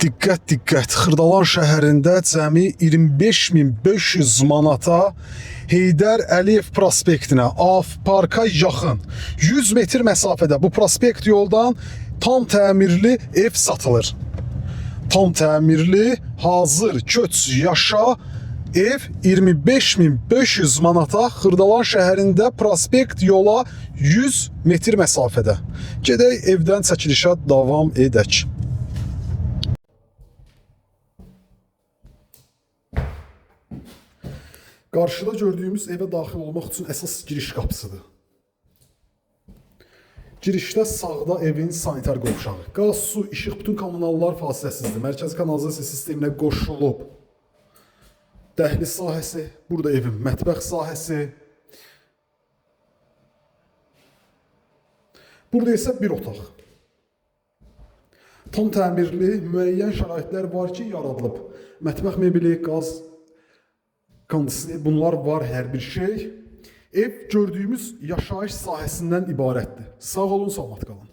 Diqqət, diqqət. Xırdalan şəhərində cəmi 25.500 manata Heydər Əliyev prospektinə, AF Parka yaxın 100 metr məsafədə bu prospekt yoldan tam təmirli ev satılır. Tam təmirli, hazır, köç, yaşa ev 25.500 manata Xırdalan şəhərində prospekt yola 100 metr məsafədə. Gedək evdən çəkilişə davam edək. Qarşıda gördüyümüz evə daxil olmaq üçün əsas giriş qapısıdır. Girişdə sağda evin sanitar qovşağı. Qaz, su, işıq, bütün kommunallar fasiləsizdir. Mərkəzi kanalizasiya sisteminə qoşulub. Dəhliz sahəsi, burada evin mətbəx sahəsi. Burada isə bir otaq. Tam təmirli, müəyyən şəraitlər var ki, yaradılıb. Mətbəx mebeli, qaz, kondisner, bunlar var hər bir şey. Ev gördüyümüz yaşayış sahəsindən ibarətdir. Sağ olun, salamat qalın.